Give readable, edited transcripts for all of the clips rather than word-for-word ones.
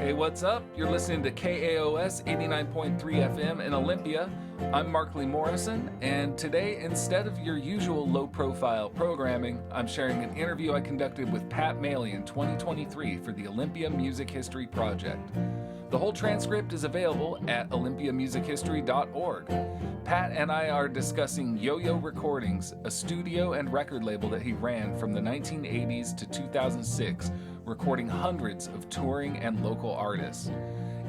Hey, what's up? You're listening to KAOS 89.3 FM in Olympia. I'm Maley Morrison, and today, instead of your usual low-profile programming, I'm sharing an interview I conducted with Pat Maley in 2023 for the Olympia Music History Project. The whole transcript is available at olympiamusichistory.org. Pat and I are discussing Yo-Yo Recordings, a studio and record label that he ran from the 1980s to 2006, recording hundreds of touring and local artists.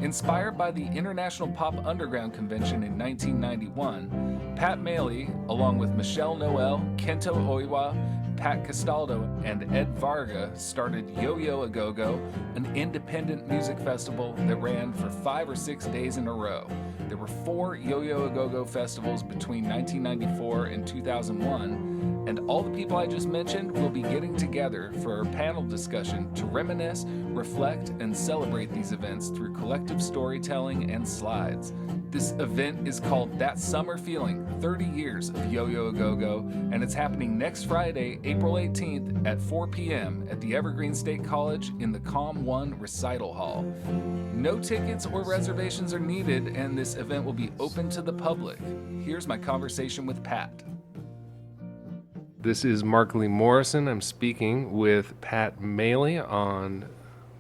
Inspired by the International Pop Underground Convention in 1991, Pat Maley, along with Michelle Noel, Kento Oiwa, Pat Castaldo, and Ed Varga, started Yo-Yo A Go-Go, an independent music festival that ran for 5 or 6 days in a row. There were 4 Yo-Yo A Go-Go festivals between 1994 and 2001, and all the people I just mentioned will be getting together for a panel discussion to reminisce, reflect, and celebrate these events through collective storytelling and slides. This event is called That Summer Feeling, 30 Years of Yo-Yo A Go-Go, and it's happening next Friday, April 18th at 4 p.m. at the Evergreen State College in the Com 1 Recital Hall. No tickets or reservations are needed, and this event will be open to the public. Here's my conversation with Pat. This is Maley Morrison. I'm speaking with Pat Maley on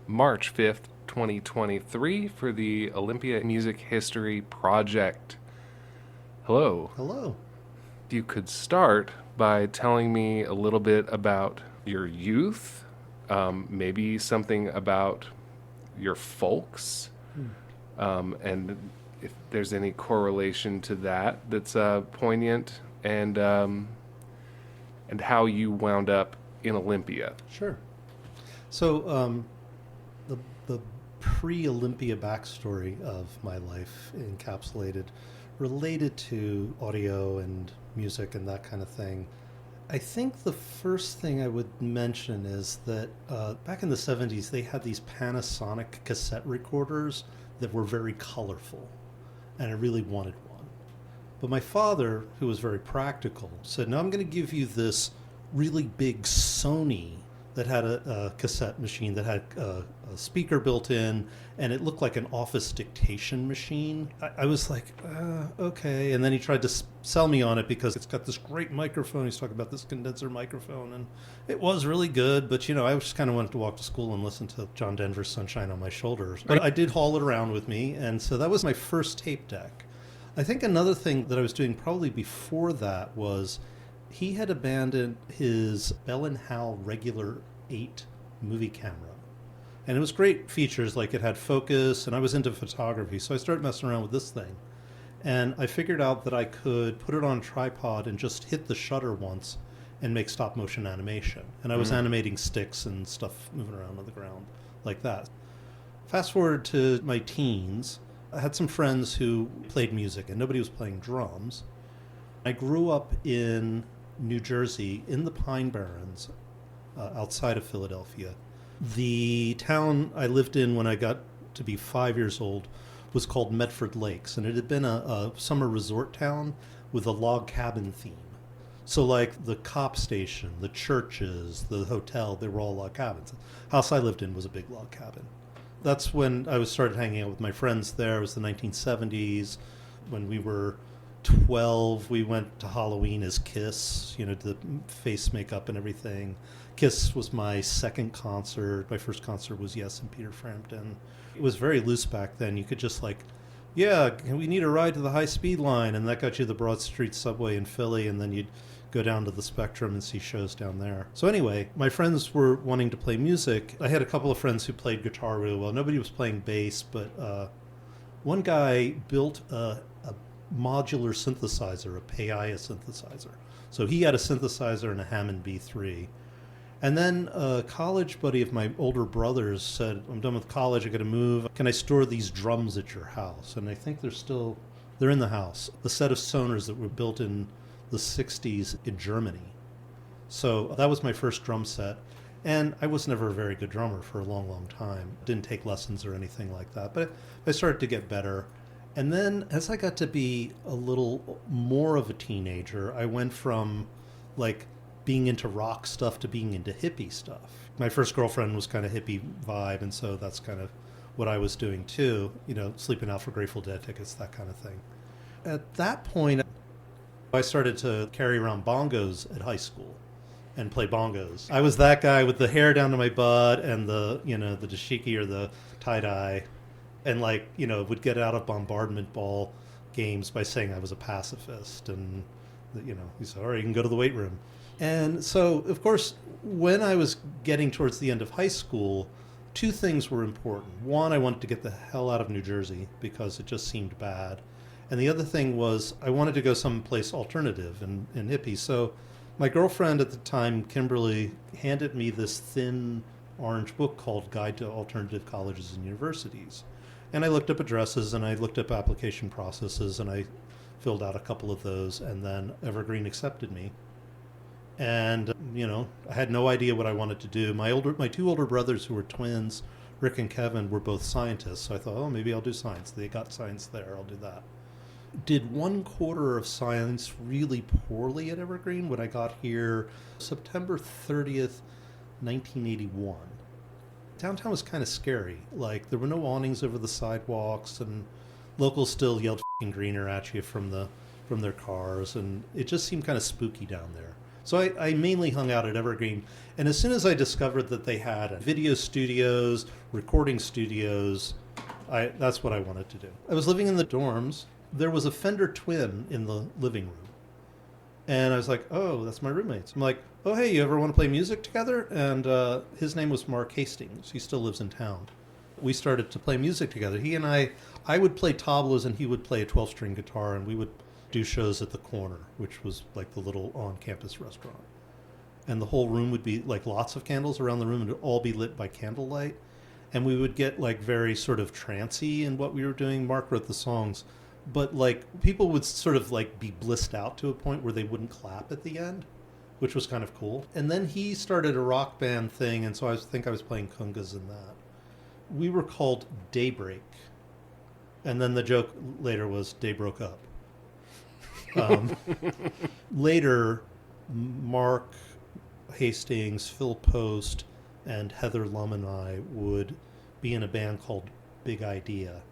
March 5th, 2023 for the Olympia Music History Project. Hello. Hello. If you could start by telling me a little bit about your youth, maybe something about your folks, and if there's any correlation to that that's poignant, and how you wound up in Olympia. Sure. So the pre-Olympia backstory of my life encapsulated related to audio and music and that kind of thing. I think the first thing I would mention is that back in the 70s, they had these Panasonic cassette recorders that were very colorful, and I really wanted one. But my father, who was very practical, said, no, I'm going to give you this really big Sony that had a cassette machine that had a speaker built in, and it looked like an office dictation machine. I was like, okay. And then he tried to sell me on it because it's got this great microphone. He's talking about this condenser microphone, and it was really good. But, I just kind of wanted to walk to school and listen to John Denver's Sunshine on My Shoulders. But I did haul it around with me, and so that was my first tape deck. I think another thing that I was doing probably before that was he had abandoned his Bell & Howell regular 8 movie camera. And it was great features, like it had focus, and I was into photography, so I started messing around with this thing. And I figured out that I could put it on a tripod and just hit the shutter once and make stop motion animation. And I was animating sticks and stuff moving around on the ground like that. Fast forward to my teens, I had some friends who played music, and nobody was playing drums. I grew up in New Jersey, in the Pine Barrens, outside of Philadelphia. The town I lived in when I got to be 5 years old was called Medford Lakes, and it had been a summer resort town with a log cabin theme. So like the cop station, the churches, the hotel, they were all log cabins. The house I lived in was a big log cabin. That's when I started hanging out with my friends there. It was the 1970s. When we were 12, we went to Halloween as Kiss, the face makeup and everything. Kiss was my second concert. My first concert was Yes and Peter Frampton. It was very loose back then. You could just we need a ride to the high-speed line, and that got you the Broad Street subway in Philly, and then you'd go down to the Spectrum and see shows down there. So anyway, my friends were wanting to play music. I had a couple of friends who played guitar really well. Nobody was playing bass, but one guy built a modular synthesizer, a Payaya synthesizer. So he had a synthesizer and a Hammond B3. And then a college buddy of my older brother's said, I'm done with college, I got to move. Can I store these drums at your house? And I think they're in the house. A set of Sonors that were built in the 60s in Germany. So that was my first drum set. And I was never a very good drummer for a long, long time. Didn't take lessons or anything like that. But I started to get better. And then as I got to be a little more of a teenager, I went from being into rock stuff to being into hippie stuff. My first girlfriend was kind of hippie vibe, and so that's kind of what I was doing too, sleeping out for Grateful Dead tickets, that kind of thing. At that point, I started to carry around bongos at high school and play bongos. I was that guy with the hair down to my butt and the dashiki or the tie-dye, and would get out of bombardment ball games by saying I was a pacifist, and he said, all right, you can go to the weight room. And so, of course, when I was getting towards the end of high school, two things were important. One, I wanted to get the hell out of New Jersey because it just seemed bad. And the other thing was I wanted to go someplace alternative and hippie. So my girlfriend at the time, Kimberly, handed me this thin orange book called Guide to Alternative Colleges and Universities. And I looked up addresses and I looked up application processes and I filled out a couple of those, and then Evergreen accepted me. And, I had no idea what I wanted to do. My two older brothers, who were twins, Rick and Kevin, were both scientists. So I thought, oh, maybe I'll do science. They got science there. I'll do that. Did 1/4 of science really poorly at Evergreen when I got here September 30th, 1981. Downtown was kind of scary. There were no awnings over the sidewalks, and locals still yelled "f***ing greener" at you from their cars, and it just seemed kind of spooky down there. So I mainly hung out at Evergreen, and as soon as I discovered that they had video studios, recording studios, that's what I wanted to do. I was living in the dorms. There was a Fender Twin in the living room, and I was like, oh, that's my roommate's. I'm like, oh, hey, you ever want to play music together? And his name was Mark Hastings. He still lives in town. We started to play music together. He and I would play tablas and he would play a 12-string guitar, and we would do shows at the Corner, which was like the little on-campus restaurant. And the whole room would be lots of candles around the room, and it would all be lit by candlelight. And we would get very sort of trancy in what we were doing. Mark wrote the songs, but people would sort of be blissed out to a point where they wouldn't clap at the end, which was kind of cool. And then he started a rock band thing, and so I think I was playing congas in that. We were called Daybreak, and then the joke later was Day Broke Up. Later, Mark Hastings, Phil Post, and Heather Lum and I would be in a band called Big Idea.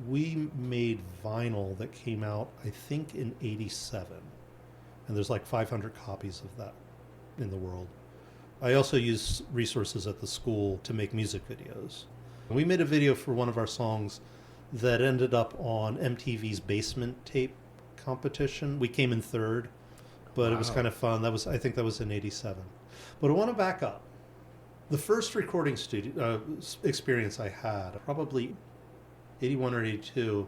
We made vinyl that came out, I think, in '87. And there's 500 copies of that in the world. I also use resources at the school to make music videos. We made a video for one of our songs that ended up on MTV's Basement Tape competition. We came in third, but Wow. It was kind of fun. I think that was in '87. But I want to back up. The first recording studio experience I had, probably '81 or '82,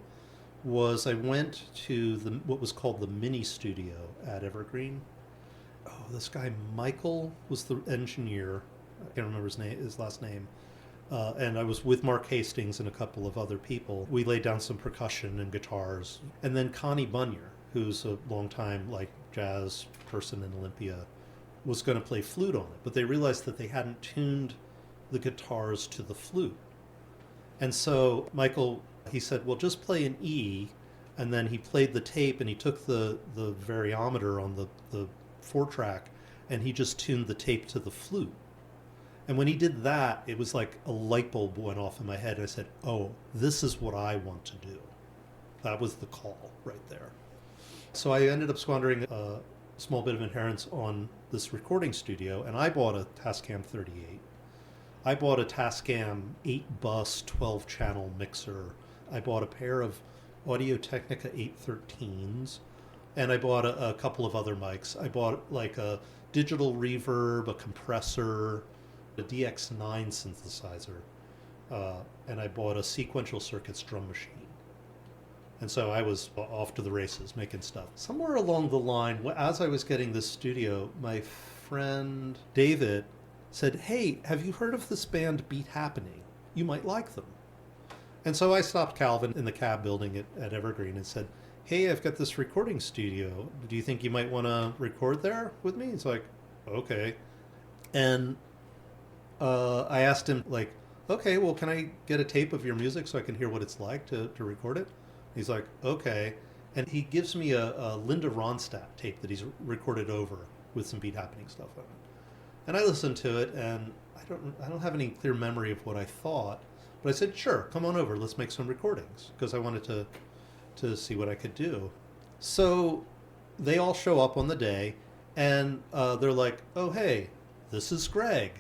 was I went to what was called the mini studio at Evergreen. Oh, this guy Michael was the engineer. I can't remember his last name. And I was with Mark Hastings and a couple of other people. We laid down some percussion and guitars. And then Connie Bunyer, who's a longtime jazz person in Olympia, was going to play flute on it. But they realized that they hadn't tuned the guitars to the flute. And so Michael, he said, well, just play an E. And then he played the tape, and he took the variometer on the 4-track, and he just tuned the tape to the flute. And when he did that, it was like a light bulb went off in my head. I said, oh, this is what I want to do. That was the call right there. So I ended up squandering a small bit of inheritance on this recording studio, and I bought a Tascam 38. I bought a Tascam 8-bus 12-channel mixer. I bought a pair of Audio-Technica 813s, and I bought a couple of other mics. I bought a digital reverb, a compressor, a DX9 synthesizer, and I bought a Sequential Circuits drum machine. And so I was off to the races making stuff. Somewhere along the line, as I was getting this studio, my friend David said, hey, have you heard of this band Beat Happening? You might like them. And so I stopped Calvin in the cab building at Evergreen and said, hey, I've got this recording studio. Do you think you might want to record there with me? He's like, okay. And I asked him, okay, well, can I get a tape of your music so I can hear what it's like to record it? He's like, okay. And he gives me a Linda Ronstadt tape that he's recorded over with some Beat Happening stuff on it. And I listened to it, and I don't have any clear memory of what I thought, But I said, sure, come on over. Let's make some recordings because I wanted to see what I could do. So they all show up on the day, and they're like, oh, hey, this is Greg.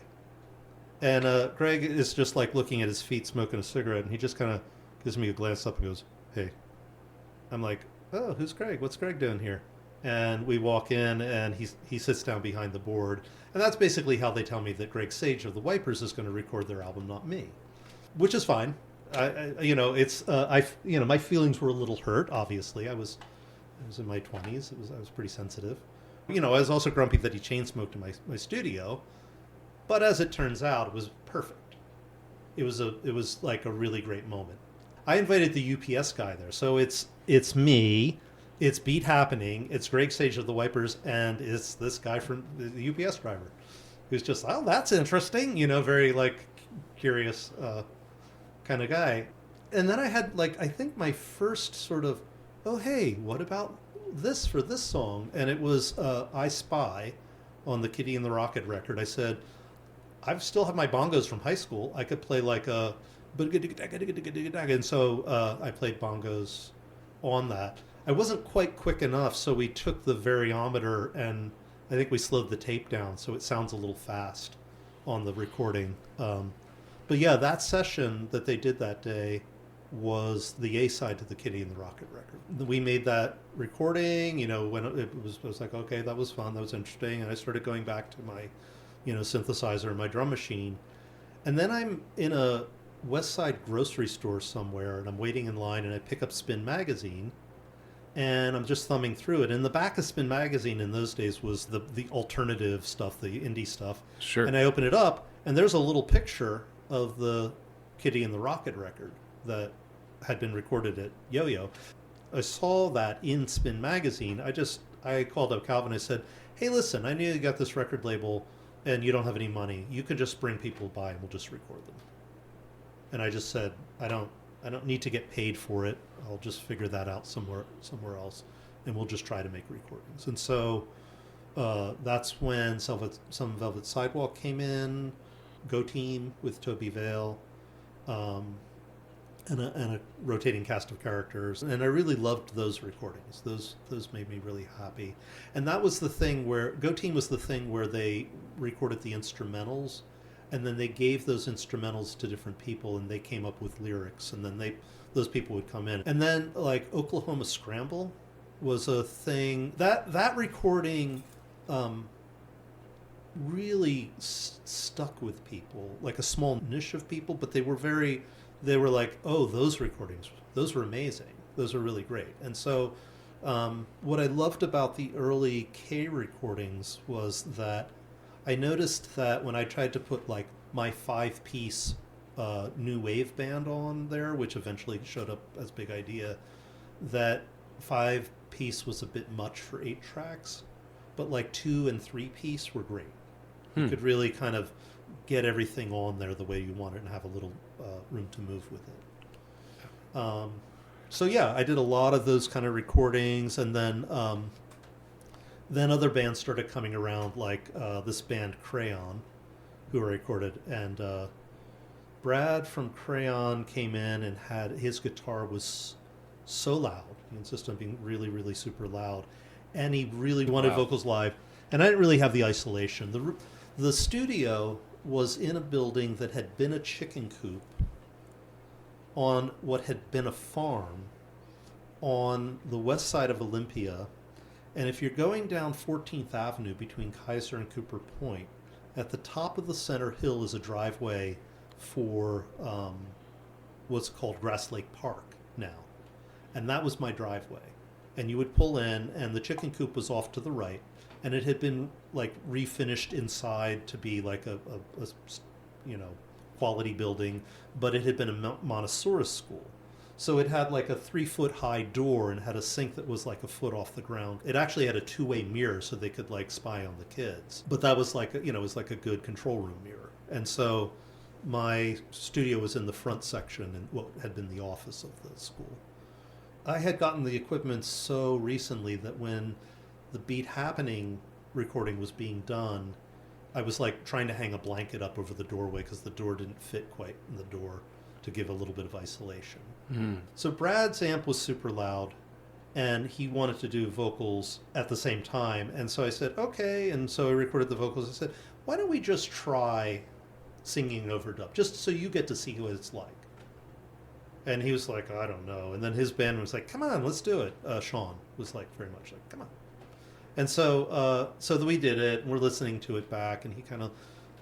And Greg is just like looking at his feet, smoking a cigarette, and he just kind of gives me a glance up and goes, hey. I'm like, oh, who's Greg? What's Greg doing here? And we walk in, and he sits down behind the board. And that's basically how they tell me that Greg Sage of the Wipers is going to record their album, not me, which is fine. My feelings were a little hurt. Obviously, I was in my 20s. I was pretty sensitive. I was also grumpy that he chain smoked in my studio. But as it turns out, it was perfect. It was like a really great moment. I invited the UPS guy there, so it's me, it's Beat Happening, it's Greg Sage of the Wipers, and it's this guy from the UPS driver, who's just, oh, that's interesting, very like curious kind of guy. And then I had I think my first sort of, oh hey, what about this for this song? And it was I Spy on the Kitty and the Rocket record. I said, I still have my bongos from high school. I could play like a, and so I played bongos on that. I wasn't quite quick enough, so we took the variometer and I think we slowed the tape down so it sounds a little fast on the recording. But yeah, that session that they did that day was the A side to the Kitty and the Rocket record. We made that recording, when I was like, okay, that was fun, that was interesting, and I started going back to my synthesizer and my drum machine. And then I'm in a West Side grocery store somewhere, and I'm waiting in line, and I pick up Spin Magazine, and I'm just thumbing through it. And the back of Spin Magazine in those days was the alternative stuff, the indie stuff. Sure. And I open it up, and there's a little picture of the Kitty and the Rocket record that had been recorded at Yo-Yo. I saw that in Spin Magazine. I called up Calvin. I said, hey, listen, I know you got this record label, and you don't have any money. You can just bring people by, and we'll just record them. And I just said, I don't need to get paid for it. I'll just figure that out somewhere else, and we'll just try to make recordings. And so that's when Some Velvet Sidewalk came in, Go Team with Toby Vale, and a rotating cast of characters. And I really loved those recordings. Those made me really happy. And that was the thing where Go Team was the thing where they recorded the instrumentals, and then they gave those instrumentals to different people, and they came up with lyrics, and then those people would come in. And then like Oklahoma Scramble was a thing that recording really stuck with people, like a small niche of people, but they were like, oh, those recordings, those were amazing, those were really great. And so what I loved about the early K recordings was that I noticed that when I tried to put like my 5-piece new wave band on there, which eventually showed up as Big Idea, that 5-piece was a bit much for 8 tracks, but like 2 and 3-piece were great. You could really kind of get everything on there the way you want it and have a little room to move with it. So yeah, I did a lot of those kind of recordings, and then other bands started coming around, like this band Crayon, who I recorded, and Brad from Crayon came in and had his guitar was so loud. He insisted on being really, really super loud, and he really wanted vocals live. And I didn't really have the isolation. The studio was in a building that had been a chicken coop on what had been a farm on the west side of Olympia. And if you're going down 14th Avenue between Kaiser and Cooper Point, at the top of the center hill is a driveway for what's called Grass Lake Park now. And that was my driveway. And you would pull in, and the chicken coop was off to the right. And it had been like refinished inside to be like a quality building, but it had been a Montessori school. So it had like a 3-foot high door and had a sink that was like a foot off the ground. It actually had a 2-way mirror so they could like spy on the kids. But that was like, it was like a good control room mirror. And so my studio was in the front section in what had been the office of the school. I had gotten the equipment so recently that when the Beat Happening recording was being done, I was like trying to hang a blanket up over the doorway because the door didn't fit quite in the door to give a little bit of isolation. Mm. So Brad's amp was super loud, and he wanted to do vocals at the same time. And so I said, okay. And so I recorded the vocals. I said, why don't we just try singing overdub, just so you get to see what it's like. And he was like, I don't know. And then his band was like, come on, let's do it. Sean was like very much like, come on. And so we did it, and we're listening to it back, and he kind of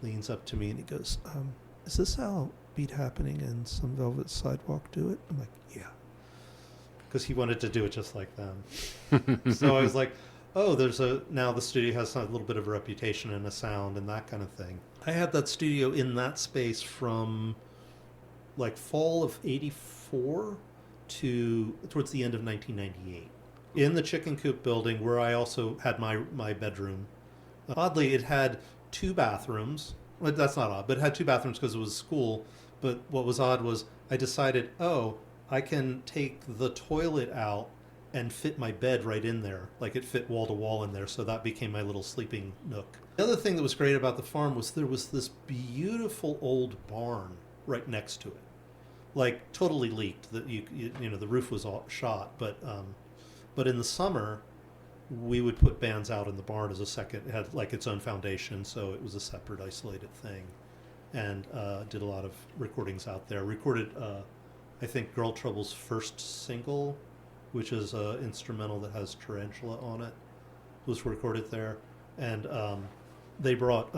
leans up to me and he goes, is this how Beat Happening and Some Velvet Sidewalk do it? I'm like, yeah. Because he wanted to do it just like them. So I was like, oh, now the studio has a little bit of a reputation and a sound and that kind of thing. I had that studio in that space from like fall of 84 to towards the end of 1998. In the Chicken Coop building, where I also had my bedroom. Oddly, it had 2 bathrooms. Well, that's not odd, but it had 2 bathrooms because it was a school. But what was odd was I decided, I can take the toilet out and fit my bed right in there. Like it fit wall to wall in there, so that became my little sleeping nook. The other thing that was great about the farm was there was this beautiful old barn right next to it. Like totally leaked. That the roof was all shot, but in the summer, we would put bands out in the barn as a second. It had like its own foundation, so it was a separate, isolated thing. And did a lot of recordings out there. Recorded, I think, Girl Trouble's first single, which is an instrumental that has Tarantula on it, was recorded there. And they brought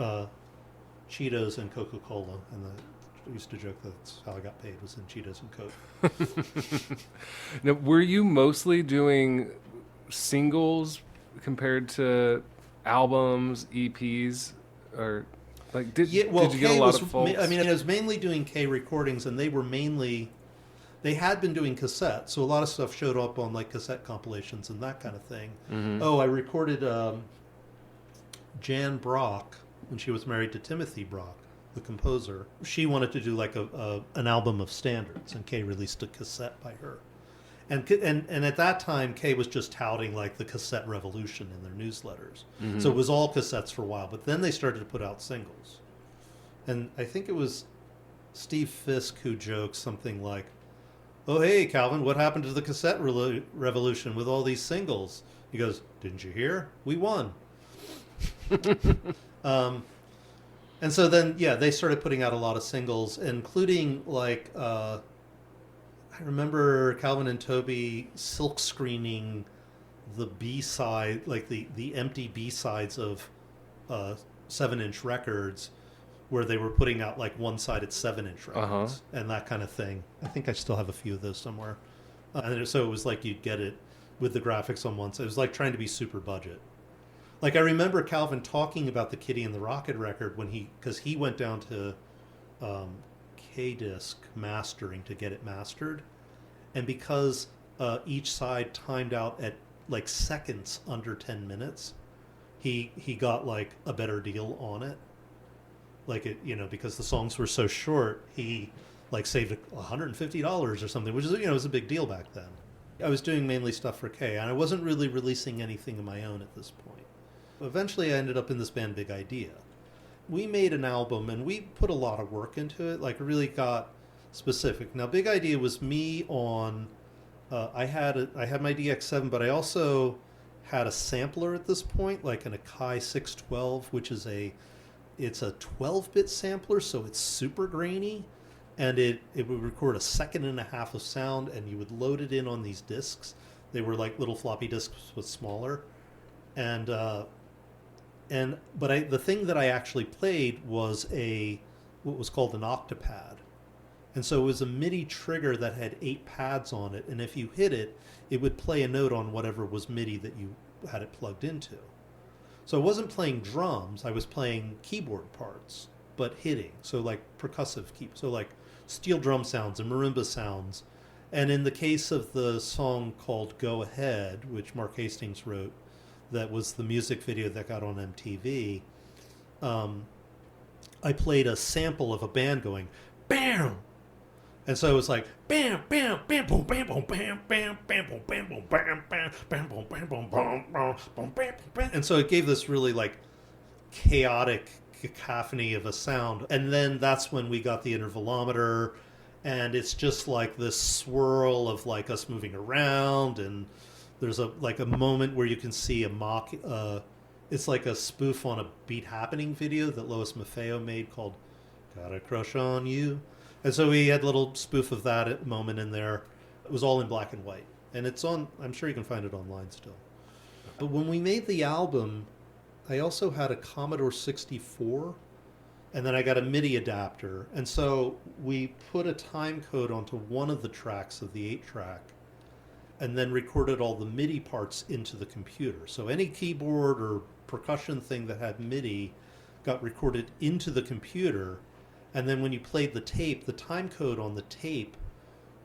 Cheetos and Coca-Cola, and I used to joke that's how I got paid, was in Cheetos and Coke. Now, were you mostly doing singles compared to albums, EPs, or like did you get a lot of folks? I was mainly doing K recordings, and they had been doing cassettes, so a lot of stuff showed up on like cassette compilations and that kind of thing. Mm-hmm. I recorded Jan Brock when she was married to Timothy Brock, the composer. She wanted to do like an album of standards, and Kay released a cassette by her. And at that time, Kay was just touting like the cassette revolution in their newsletters. Mm-hmm. So it was all cassettes for a while, but then they started to put out singles. And I think it was Steve Fisk who joked something like, oh, hey, Calvin, what happened to the cassette revolution with all these singles? He goes, didn't you hear? We won. And so then, they started putting out a lot of singles, including like, I remember Calvin and Toby silk screening the B-side, like the empty B-sides of 7-inch records, where they were putting out like one-sided 7-inch records and that kind of thing. I think I still have a few of those somewhere. And so it was like you'd get it with the graphics on one side. It was like trying to be super budget. Like I remember Calvin talking about the Kitty and the Rocket record because he went down to K-Disc mastering to get it mastered. And because each side timed out at like seconds under 10 minutes, he got like a better deal on it. Like it, because the songs were so short, he like saved $150 or something, which is, was a big deal back then. I was doing mainly stuff for K, and I wasn't really releasing anything of my own at this point. Eventually, I ended up in this band, Big Idea. We made an album, and we put a lot of work into it, like really got specific. Now, Big Idea was me on, I had my DX7, but I also had a sampler at this point, like an Akai 612, which is it's a 12-bit sampler, so it's super grainy, and it would record 1.5 seconds of sound, and you would load it in on these discs. They were like little floppy disks, but smaller. But the thing that I actually played was what was called an octapad. And so it was a MIDI trigger that had 8 pads on it, and if you hit it, it would play a note on whatever was MIDI that you had it plugged into. So I wasn't playing drums, I was playing keyboard parts, but hitting. So like percussive so like steel drum sounds and marimba sounds. And in the case of the song called Go Ahead, which Mark Hastings wrote, that was the music video that got on MTV, I played a sample of a band going, BAM! And so it was like, bam, bam, bam, boom, bam, boom, bam, bam, bam, boom, bam, boom, bam, bam, bam, boom, bam, boom, bam, bam, boom, bam, bam. And so it gave this really like chaotic cacophony of a sound. And then that's when we got the intervalometer, and it's just like this swirl of like us moving around, and there's a moment where you can see a mock. It's like a spoof on a Beat Happening video that Lois Maffeo made called "Got a Crush on You," and so we had a little spoof of that moment in there. It was all in black and white, and it's on. I'm sure you can find it online still. But when we made the album, I also had a Commodore 64, and then I got a MIDI adapter, and so we put a time code onto one of the tracks of the 8-track, and then recorded all the MIDI parts into the computer. So any keyboard or percussion thing that had MIDI got recorded into the computer, and then when you played the tape, the time code on the tape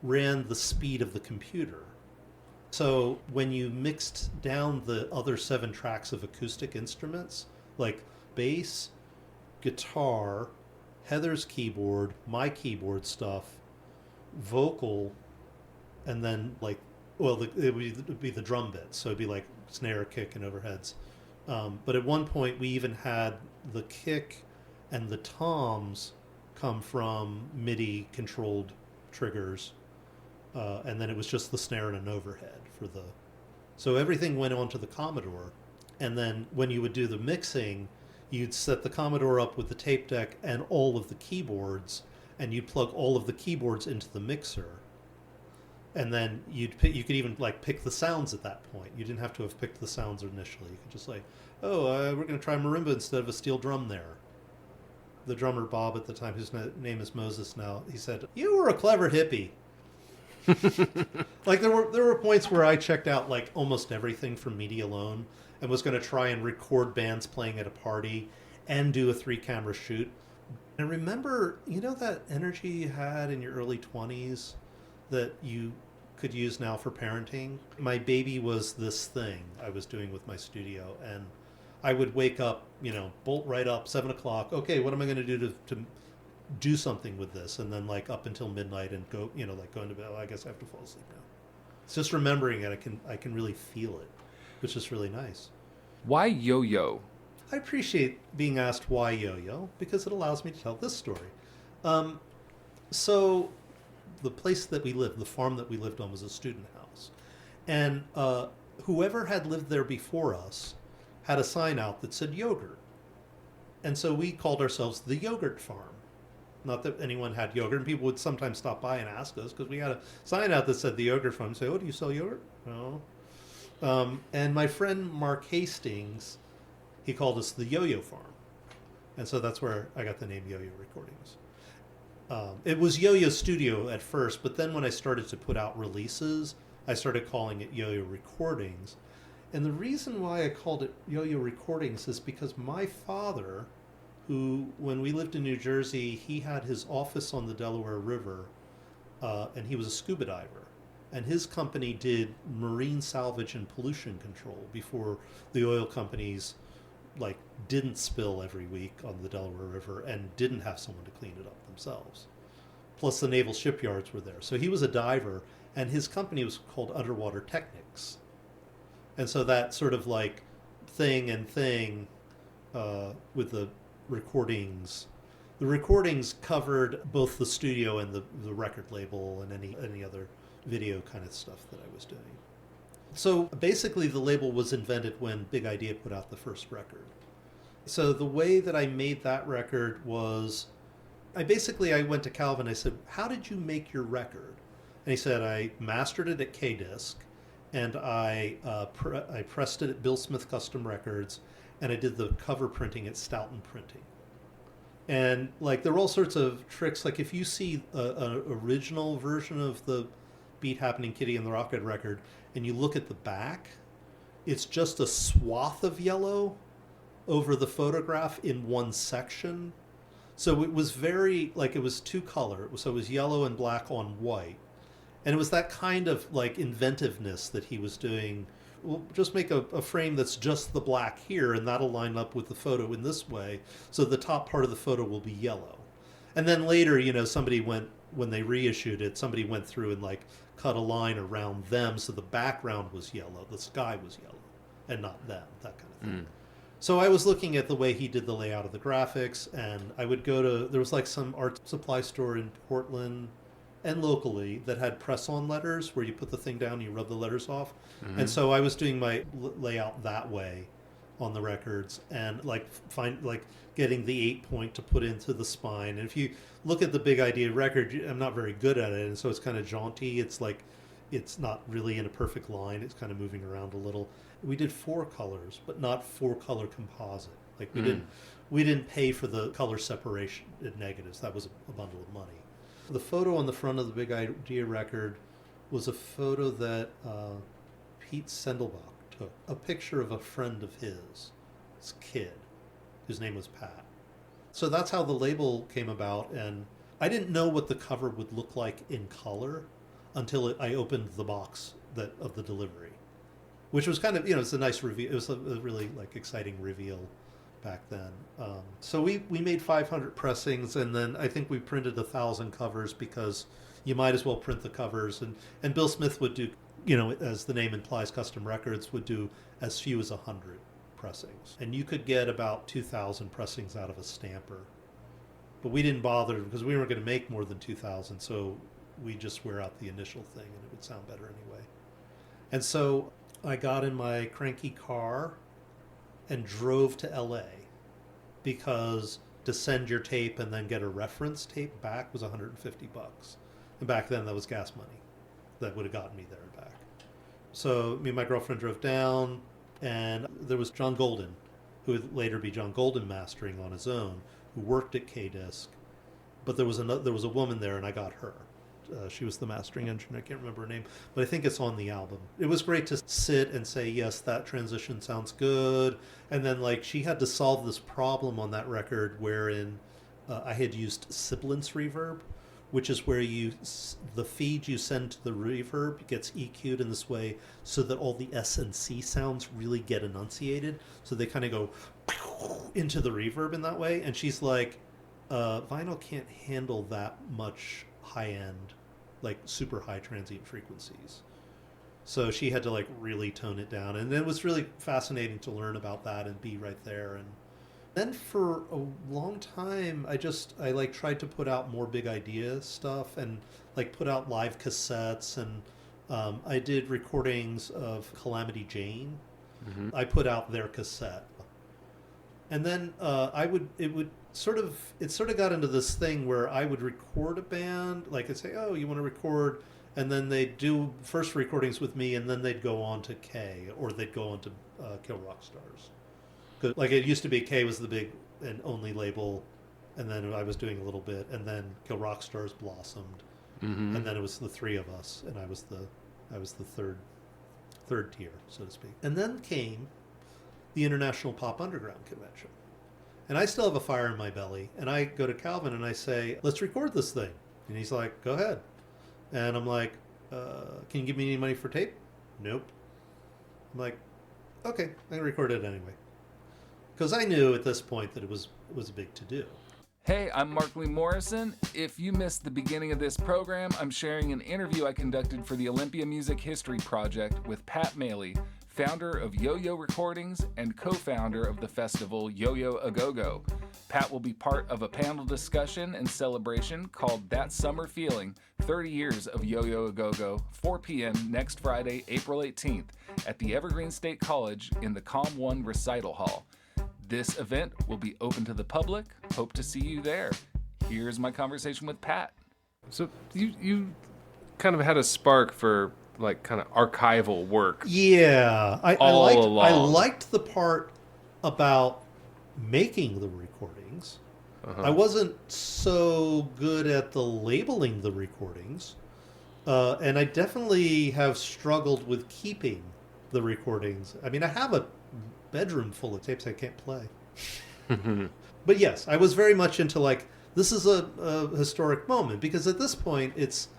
ran the speed of the computer. So when you mixed down the other 7 tracks of acoustic instruments, like bass, guitar, Heather's keyboard, my keyboard stuff, vocal, and then like, well, it would be the drum bits. So it'd be like snare, kick, and overheads. But at one point we even had the kick and the toms come from MIDI controlled triggers. And then it was just the snare and an overhead for the... So everything went onto the Commodore. And then when you would do the mixing, you'd set the Commodore up with the tape deck and all of the keyboards, and you'd plug all of the keyboards into the mixer. And then you could even like pick the sounds at that point. You didn't have to have picked the sounds initially. You could just say, we're going to try marimba instead of a steel drum there. The drummer, Bob, at the time, whose name is Moses now, he said, "You were a clever hippie." Like there were points where I checked out like almost everything from MIDI alone and was going to try and record bands playing at a party and do a 3-camera shoot. And remember, that energy you had in your early 20s that you could use now for parenting? My baby was this thing I was doing with my studio, and I would wake up, bolt right up, 7 o'clock. Okay, what am I going to do to do something with this? And then like up until midnight and go, like going to bed. I guess I have to fall asleep now. It's just remembering it. I can really feel it, which is really nice. Why yo-yo? I appreciate being asked why yo-yo because it allows me to tell this story. So the place that we lived, the farm that we lived on, was a student house. And whoever had lived there before us had a sign out that said yogurt. And so we called ourselves the Yogurt Farm. Not that anyone had yogurt, and people would sometimes stop by and ask us because we had a sign out that said the Yogurt Farm and say, "Oh, do you sell yogurt?" No. And my friend Mark Hastings, he called us the Yo-Yo Farm. And so that's where I got the name Yo-Yo Recordings. It was Yo-Yo Studio at first, but then when I started to put out releases, I started calling it Yo-Yo Recordings. And the reason why I called it Yo-Yo Recordings is because my father, who, when we lived in New Jersey, he had his office on the Delaware River, and he was a scuba diver. And his company did marine salvage and pollution control before the oil companies didn't spill every week on the Delaware River and didn't have someone to clean it up themselves. Plus the naval shipyards were there. So he was a diver, and his company was called Underwater Technics. And so that sort of thing with the recordings. The recordings covered both the studio and the record label and any other video kind of stuff that I was doing. So basically the label was invented when Big Idea put out the first record. So the way that I made that record was, I went to Calvin, I said, "How did you make your record?" And he said, "I mastered it at K-Disc, and I pressed it at Bill Smith Custom Records, and I did the cover printing at Stoughton Printing." And there were all sorts of tricks. Like if you see an original version of the Beat Happening Kitty and the Rocket record, and you look at the back, it's just a swath of yellow over the photograph in one section. So it was very, it was 2-color. So it was yellow and black on white. And it was that kind of inventiveness that he was doing. We'll just make a frame that's just the black here, and that'll line up with the photo in this way. So the top part of the photo will be yellow. And then later, somebody when they reissued it, somebody went through and cut a line around them, so the background was yellow, the sky was yellow, and not them, that kind of thing. So I was looking at the way he did the layout of the graphics, and I would go to, there was some art supply store in Portland, and locally that had press-on letters where you put the thing down and you rub the letters off. Mm-hmm. And so I was doing my layout that way on the records, and like getting the 8-point to put into the spine. And if you look at the Big Idea record, I'm not very good at it, and so it's kind of jaunty. It's like it's not really in a perfect line. It's kind of moving around a little. We did 4 colors, but not 4-color composite. Like we didn't pay for the color separation in negatives. That was a bundle of money. The photo on the front of the Big Idea record was a photo that Pete Sendelbach took, a picture of a friend of his kid, whose name was Pat. So that's how the label came about, and I didn't know what the cover would look like in color until I opened the box of the delivery, which was kind of, it's a nice reveal. It was a really like exciting reveal back then. So we made 500 pressings, and then I think we printed 1,000 covers because you might as well print the covers. And Bill Smith would do, as the name implies, Custom Records would do as few as 100 pressings. And you could get about 2,000 pressings out of a stamper. But we didn't bother because we weren't going to make more than 2,000, so we just wear out the initial thing and it would sound better anyway. And so I got in my cranky car and drove to LA because to send your tape and then get a reference tape back was $150. And back then that was gas money that would have gotten me there and back. So me and my girlfriend drove down, and there was John Golden, who would later be John Golden mastering on his own, who worked at K-Disc. But there was a woman there, and I got her. She was the mastering engineer. I can't remember her name, but I think it's on the album. It was great to sit and say, yes, that transition sounds good. And then she had to solve this problem on that record wherein I had used sibilance reverb, which is where the feed you send to the reverb gets EQ'd in this way so that all the S and C sounds really get enunciated. So they kind of go into the reverb in that way. And she's like, vinyl can't handle that much high-end, super high transient frequencies. So she had to really tone it down. And it was really fascinating to learn about that and be right there. And then for a long time, I tried to put out more Big Idea stuff and put out live cassettes. And I did recordings of Calamity Jane. Mm-hmm. I put out their cassette. And then it sort of got into this thing where I would record a band, I'd say, oh, you want to record, and then they'd do first recordings with me, and then they'd go on to K, or they'd go on to Kill Rock Stars. It used to be K was the big and only label, and then I was doing a little bit, and then Kill Rock Stars blossomed, mm-hmm. and then it was the 3 of us, and I was the third tier, so to speak. And then came the International Pop Underground Convention. And I still have a fire in my belly. And I go to Calvin and I say, let's record this thing. And he's like, go ahead. And I'm like, can you give me any money for tape? Nope. I'm like, okay, I'm going to record it anyway. Because I knew at this point that it was a big to-do. Hey, I'm Markley Morrison. If you missed the beginning of this program, I'm sharing an interview I conducted for the Olympia Music History Project with Pat Maley, founder of Yo-Yo Recordings and co-founder of the festival Yo-Yo A Go-Go. Pat will be part of a panel discussion and celebration called That Summer Feeling, 30 Years of Yo-Yo A Go-Go, 4 p.m. next Friday, April 18th, at the Evergreen State College in the Com 1 Recital Hall. This event will be open to the public. Hope to see you there. Here's my conversation with Pat. So you kind of had a spark for kind of archival work. Yeah, I liked the part about making the recordings. Uh-huh. I wasn't so good at the labeling the recordings, and I definitely have struggled with keeping the recordings. I mean, I have a bedroom full of tapes I can't play. But yes, I was very much into this is a historic moment, because at this point it's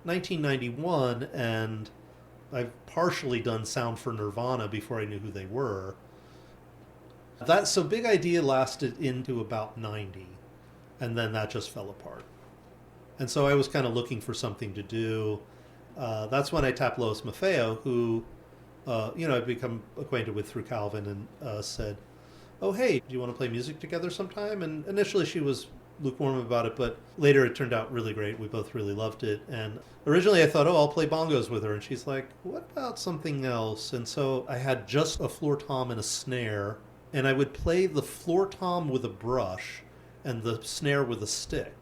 1991 and I've partially done sound for Nirvana before I knew who they were. So Big Idea lasted into about 90, and then that just fell apart. And so I was kind of looking for something to do. That's when I tapped Lois Maffeo, who I've become acquainted with through Calvin, and said, oh, hey, do you want to play music together sometime? And initially she was lukewarm about it, but later it turned out really great. We both really loved it. And originally I thought, oh, I'll play bongos with her. And she's like, what about something else? And so I had just a floor tom and a snare, and I would play the floor tom with a brush and the snare with a stick.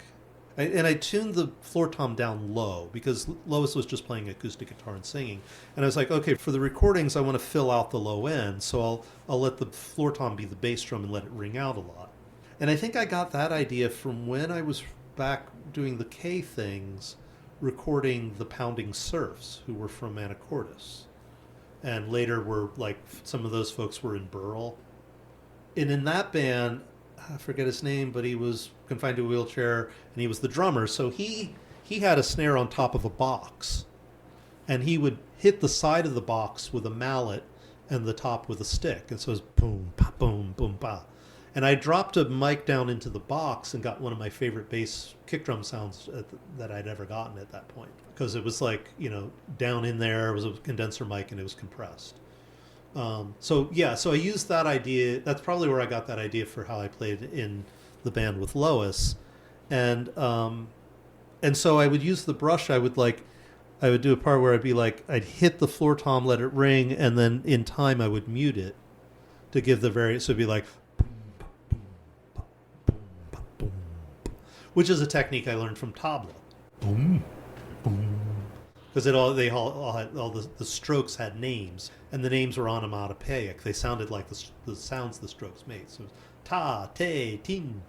And I tuned the floor tom down low because Lois was just playing acoustic guitar and singing. And I was like, okay, for the recordings, I want to fill out the low end, so I'll let the floor tom be the bass drum and let it ring out a lot. And I think I got that idea from when I was back doing the K things, recording the Pounding Surfs, who were from Anacortes. And later were, like, some of those folks were in Burl. And in that band, I forget his name, but he was confined to a wheelchair, and he was the drummer. So he had a snare on top of a box, and he would hit the side of the box with a mallet and the top with a stick. And so it was boom, pa, boom, boom, pa. And I dropped a mic down into the box and got one of my favorite bass kick drum sounds that I'd ever gotten at that point. Because it was like, down in there, it was a condenser mic, and it was compressed. So I used that idea. That's probably where I got that idea for how I played in the band with Lois. And so I would use the brush. I would do a part where I'd hit the floor tom, let it ring, and then in time I would mute it to give the so it'd be like, which is a technique I learned from tabla. Boom, boom. Because all the strokes had names, and the names were onomatopoeic. They sounded like the sounds the strokes made. So it was ta, te, ting.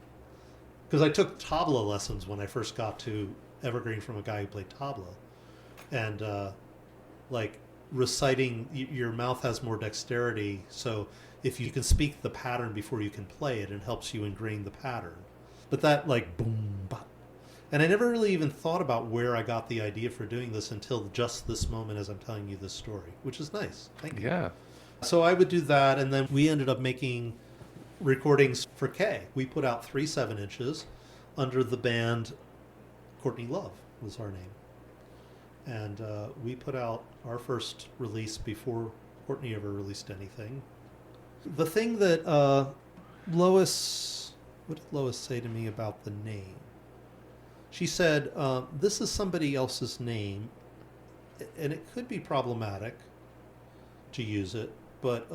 Because I took tabla lessons when I first got to Evergreen from a guy who played tabla. And reciting, your mouth has more dexterity, so if you can speak the pattern before you can play it, it helps you ingrain the pattern. But that, boom, bop. And I never really even thought about where I got the idea for doing this until just this moment as I'm telling you this story, which is nice. Thank you. Yeah. So I would do that, and then we ended up making recordings for K. We put out 3 7-inches under the band Courtney Love was our name. And we put out our first release before Courtney ever released anything. The thing that what did Lois say to me about the name? She said, this is somebody else's name, and it could be problematic to use it, but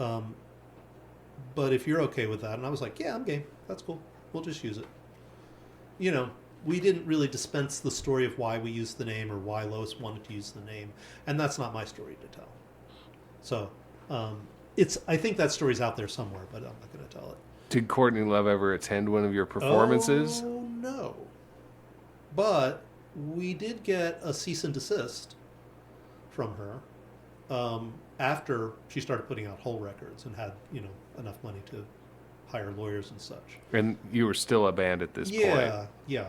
if you're okay with that. And I was like, yeah, I'm game. That's cool. We'll just use it. We didn't really dispense the story of why we used the name or why Lois wanted to use the name, and that's not my story to tell. So I think that story's out there somewhere, but I'm not going to tell it. Did Courtney Love ever attend one of your performances? Oh, no. But we did get a cease and desist from her after she started putting out whole records and had, enough money to hire lawyers and such. And you were still a band at this point. Yeah.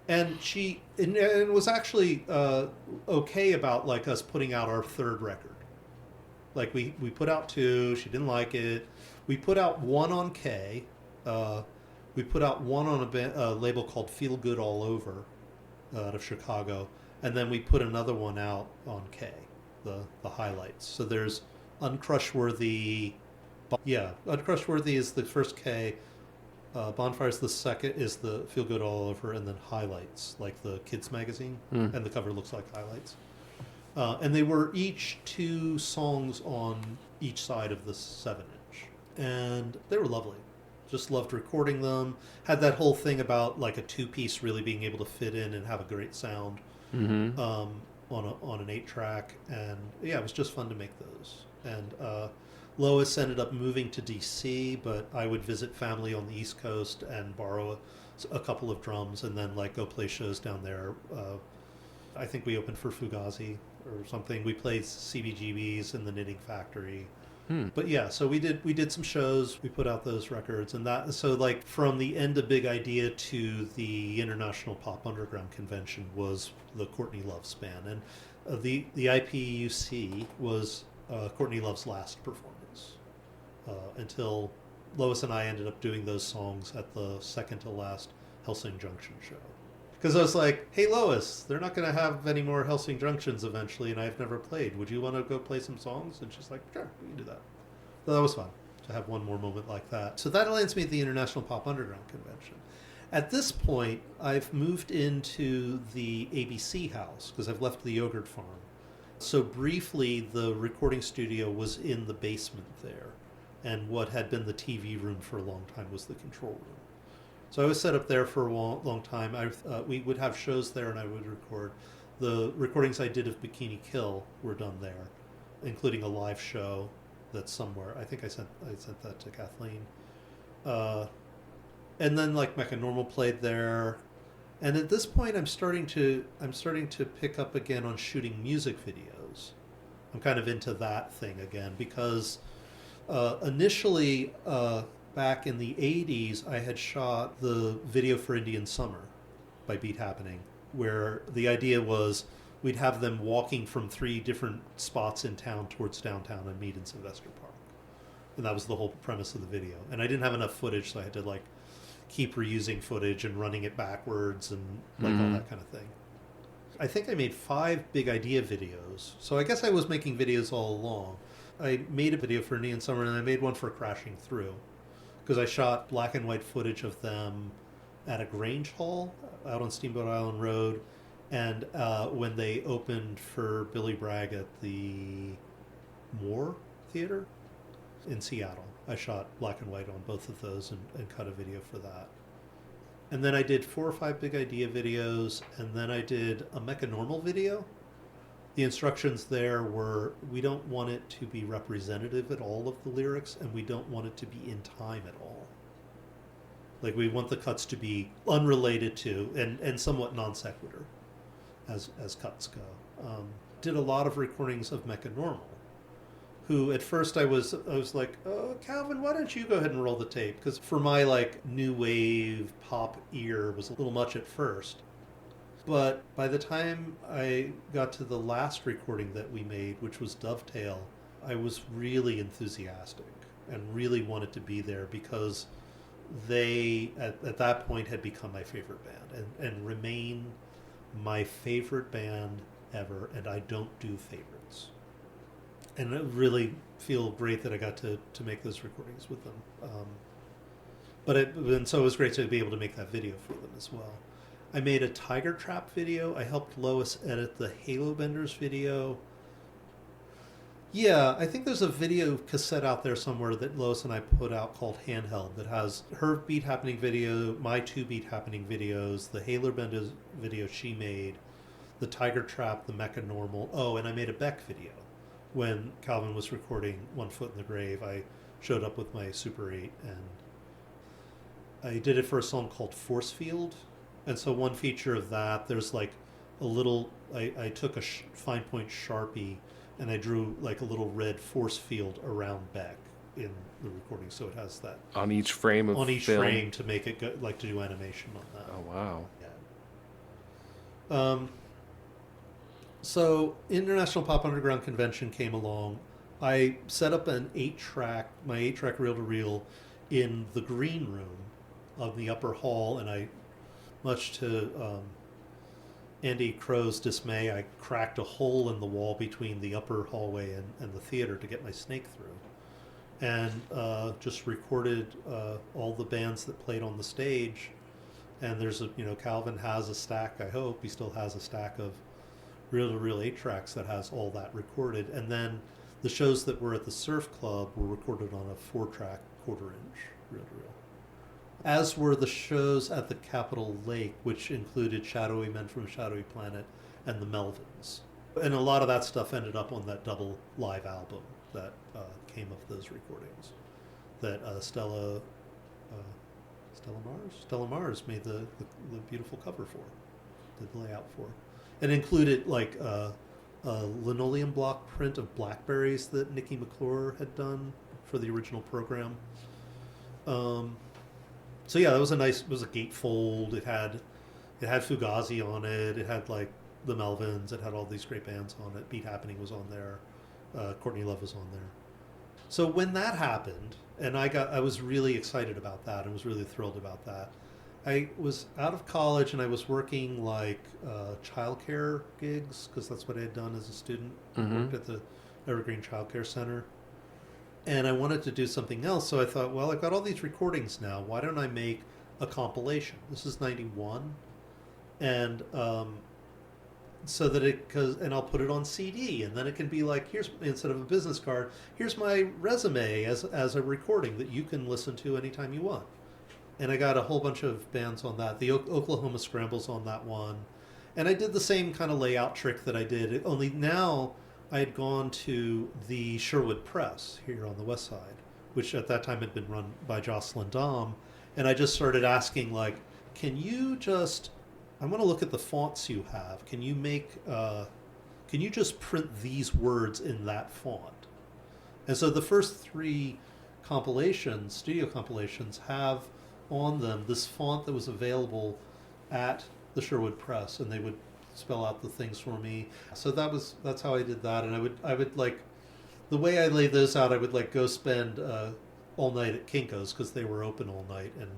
And it was actually okay about us putting out our third record. We put out 2. She didn't like it. We put out 1 on K. We put out 1 on a label called Feel Good All Over out of Chicago. And then we put another one out on K, the highlights. So there's Uncrushworthy. Yeah, Uncrushworthy is the first K. Bonfire's the second, is the Feel Good All Over, and then Highlights, like the kids magazine. And the cover looks like Highlights. And they were each 2 songs on each side of the 7-inch. And they were lovely. Just loved recording them. Had that whole thing about a 2-piece really being able to fit in and have a great sound on an 8-track. And yeah, it was just fun to make those. And Lois ended up moving to DC, but I would visit family on the East Coast and borrow a couple of drums and then go play shows down there. I think we opened for Fugazi or something. We played CBGBs in the Knitting Factory. But yeah, so we did some shows. We put out those records, and from the end of Big Idea to the International Pop Underground Convention was the Courtney Love span, and the IPUC was Courtney Love's last performance until Lois and I ended up doing those songs at the second to last Helsing Junction show. Because I was like, hey, Lois, they're not going to have any more Helsing Junctions eventually, and I've never played. Would you want to go play some songs? And she's like, sure, we can do that. So that was fun to have one more moment like that. So that lands me at the International Pop Underground Convention. At this point, I've moved into the ABC house because I've left the yogurt farm. So briefly, the recording studio was in the basement there, and what had been the TV room for a long time was the control room. So I was set up there for a long time. We would have shows there, and I would record. The recordings I did of Bikini Kill were done there, including a live show that's somewhere. I think I sent that to Kathleen. And then like Mecha Normal played there. And at this point I'm starting to pick up again on shooting music videos. I'm kind of into that thing again because initially back in the 80s I had shot the video for Indian Summer by Beat Happening, where the idea was we'd have them walking from 3 different spots in town towards downtown and meet in Sylvester Park. And that was the whole premise of the video. And I didn't have enough footage, so I had to like keep reusing footage and running it backwards and like all that kind of thing. I think I made 5 big idea videos. So I guess I was making videos all along. I made a video for Indian Summer and I made one for Crashing Through because I shot black and white footage of them at a Grange Hall out on Steamboat Island Road, and when they opened for Billy Bragg at the Moore Theater in Seattle. I shot black and white on both of those and cut a video for that. And then I did 4 or 5 big idea videos, and then I did a Mecha Normal video. The instructions there were, we don't want it to be representative at all of the lyrics, and we don't want it to be in time at all. Like, we want the cuts to be unrelated to and somewhat non sequitur as cuts go. Did a lot of recordings of Mecha Normal, who at first I was like, oh, Calvin, why don't you go ahead and roll the tape? Because for my like new wave pop ear was a little much at first. But by the time I got to the last recording that we made, which was Dovetail, I was really enthusiastic and really wanted to be there because they, at that point, had become my favorite band and remain my favorite band ever, and I don't do favorites. And I really feel great that I got to make those recordings with them. And so it was great to be able to make that video for them as well. I made a Tiger Trap video. I helped Lois edit the Halo Benders video. Yeah, I think there's a video cassette out there somewhere that Lois and I put out called Handheld that has her Beat Happening video, my 2 Beat Happening videos, the Halo Benders video she made, the Tiger Trap, the Mecha Normal. Oh, and I made a Beck video. When Calvin was recording One Foot in the Grave, I showed up with my Super 8 and I did it for a song called Force Field. And so one feature of that, there's like a little, I took a fine point Sharpie and I drew like a little red force field around Beck in the recording. So it has that. On each frame of On each film. frame to make it go, like to do animation on that. Oh, wow. Yeah. So International Pop Underground Convention came along. I set up my 8-track reel-to-reel in the green room of the upper hall, and I, much to Andy Crow's dismay, I cracked a hole in the wall between the upper hallway and the theater to get my snake through. And just recorded all the bands that played on the stage. And there's Calvin has a stack, I hope, he still has a stack of reel-to-reel 8-tracks that has all that recorded. And then the shows that were at the Surf Club were recorded on a 4-track quarter-inch reel-to-reel. As were the shows at the Capitol Lake, which included Shadowy Men from a Shadowy Planet and the Melvins. And a lot of that stuff ended up on that double live album that came of those recordings that Stella Mars made the beautiful cover for, did the layout for. And included like a linoleum block print of Blackberries that Nikki McClure had done for the original program. So yeah, it was a gatefold. It had Fugazi on it. It had like the Melvins. It had all these great bands on it. Beat Happening was on there. Courtney Love was on there. So when that happened, and I was really excited about that and was really thrilled about that. I was out of college and I was working like childcare gigs because that's what I had done as a student. Mm-hmm. I worked at the Evergreen Child Care Center. And I wanted to do something else, so I thought, well, I've got all these recordings now. Why don't I make a compilation. This is 91. And so that and I'll put it on CD, and then it can be like, here's, instead of a business card, here's my resume as a recording that you can listen to anytime you want. And I got a whole bunch of bands on that. The Oklahoma Scramble's on that one. And I did the same kind of layout trick that I did, only now I had gone to the Sherwood Press here on the west side, which at that time had been run by Jocelyn Dahm. And I just started asking, like, can you just, I want to look at the fonts you have. Can you just print these words in that font? And so the first 3 compilations, studio compilations, have on them this font that was available at the Sherwood Press, and they would spell out the things for me. So that's how I did that. And I would like, the way I laid those out, I would like go spend all night at Kinko's because they were open all night, and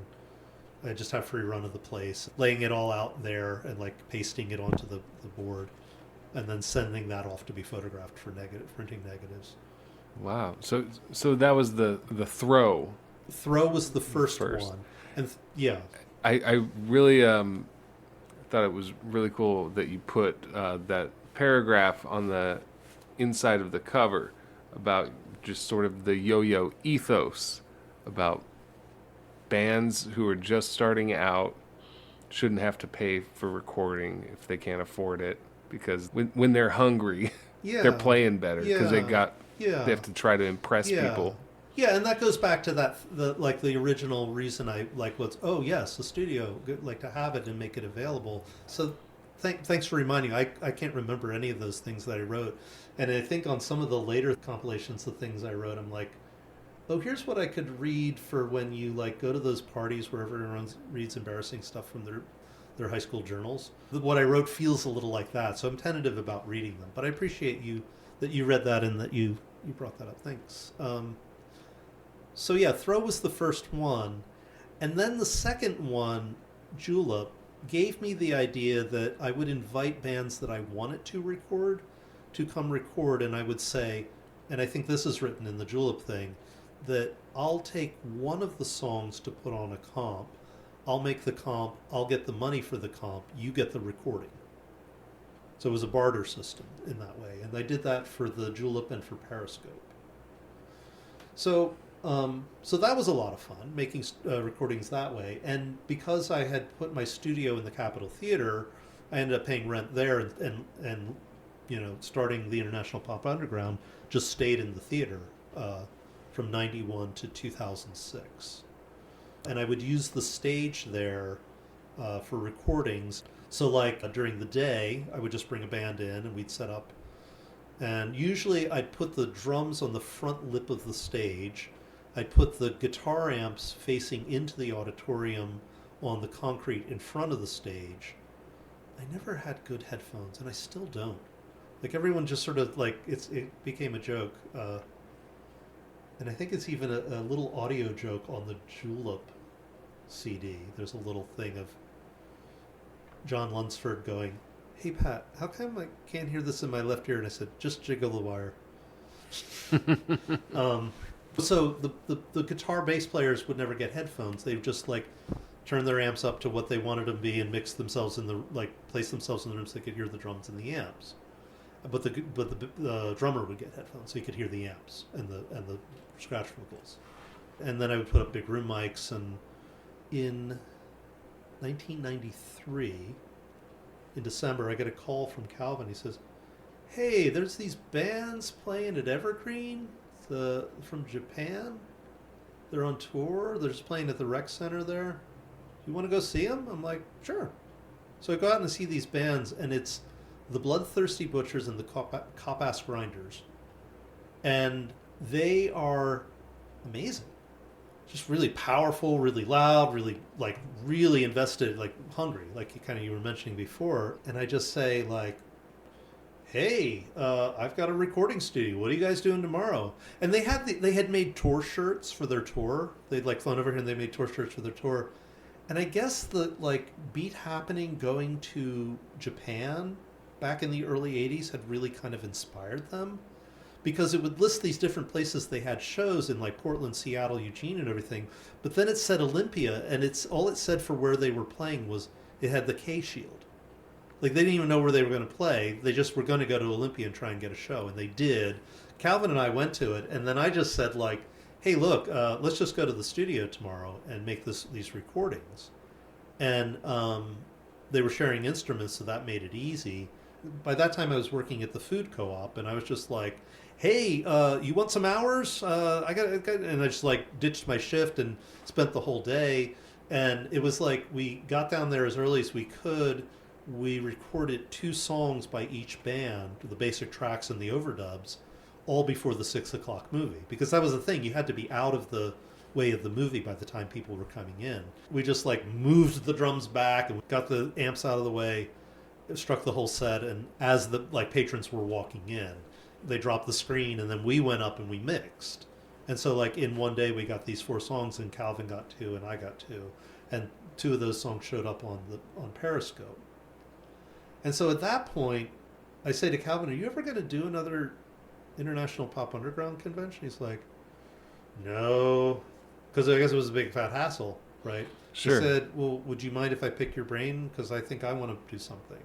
I just have free run of the place, laying it all out there and like pasting it onto the board, and then sending that off to be photographed for printing negatives. Wow. So that was the throw. Throw was the first. One. And yeah. I really thought it was really cool that you put that paragraph on the inside of the cover about just sort of the yo-yo ethos, about bands who are just starting out shouldn't have to pay for recording if they can't afford it, because when they're hungry, they're playing better because they have to try to impress people. Yeah, and that goes back to the original reason I like was, the studio, like to have it and make it available. So thanks for reminding me. I can't remember any of those things that I wrote. And I think on some of the later compilations, the things I wrote, I'm like, here's what I could read for when you like go to those parties where everyone reads embarrassing stuff from their high school journals. What I wrote feels a little like that, so I'm tentative about reading them. But I appreciate that you read that and that you brought that up. Thanks. So yeah, Throw was the first one. And then the second one, Julep, gave me the idea that I would invite bands that I wanted to record to come record, and I would say, and I think this is written in the Julep thing, that I'll take one of the songs to put on a comp, I'll make the comp, I'll get the money for the comp, you get the recording. So it was a barter system in that way. And I did that for the Julep and for Periscope. So that was a lot of fun, making recordings that way. And because I had put my studio in the Capitol Theater, I ended up paying rent there, and starting the International Pop Underground, just stayed in the theater from 91 to 2006. And I would use the stage there for recordings. So like during the day, I would just bring a band in and we'd set up. And usually I'd put the drums on the front lip of the stage. I'd put the guitar amps facing into the auditorium on the concrete in front of the stage. I never had good headphones, and I still don't. Like everyone just sort of like, it became a joke. And I think it's even a little audio joke on the Julep CD. There's a little thing of John Lunsford going, "Hey Pat, how come I can't hear this in my left ear?" And I said, "Just jiggle the wire." So the guitar bass players would never get headphones. They would just like turn their amps up to what they wanted them to be and mix themselves place themselves in the room so they could hear the drums and the amps. But the drummer would get headphones so he could hear the amps and the scratch vocals. And then I would put up big room mics. And in 1993, in December, I get a call from Calvin. He says, "Hey, there's these bands playing at Evergreen from Japan. They're on tour. They're just playing at the rec center there. You want to go see them?" I'm like, "Sure." So I go out and see these bands, and it's the Bloodthirsty Butchers and the Cop-Ass Grinders. And they are amazing. Just really powerful, really loud, really invested, like hungry, like you were mentioning before. And I just say like, "Hey, I've got a recording studio. What are you guys doing tomorrow?" And they had made tour shirts for their tour. They'd like flown over here and they made tour shirts for their tour. And I guess the like Beat Happening going to Japan back in the early 80s had really kind of inspired them, because it would list these different places they had shows in, like Portland, Seattle, Eugene, and everything. But then it said Olympia, and it's all it said for where they were playing was it had the K Shield. Like, they didn't even know where they were going to play. They just were going to go to Olympia and try and get a show, and they did. Calvin and I went to it, and then I just said, like, hey, look, let's just go to the studio tomorrow and make these recordings. And they were sharing instruments, so that made it easy. By that time, I was working at the food co-op, and I was just like, hey, you want some hours? And I just, like, ditched my shift and spent the whole day. And it was like we got down there as early as we could. We recorded 2 songs by each band, the basic tracks and the overdubs, all before the 6 o'clock movie. Because that was the thing. You had to be out of the way of the movie by the time people were coming in. We just, like, moved the drums back and got the amps out of the way, struck the whole set, and as the, like, patrons were walking in, they dropped the screen, and then we went up and we mixed. And so, like, in one day we got these 4 songs, and Calvin got 2 and I got 2, and 2 of those songs showed up on Periscope. And so at that point, I say to Calvin, are you ever going to do another International Pop Underground convention? He's like, no, because I guess it was a big fat hassle, right? Sure. He said, well, would you mind if I pick your brain? Because I think I want to do something.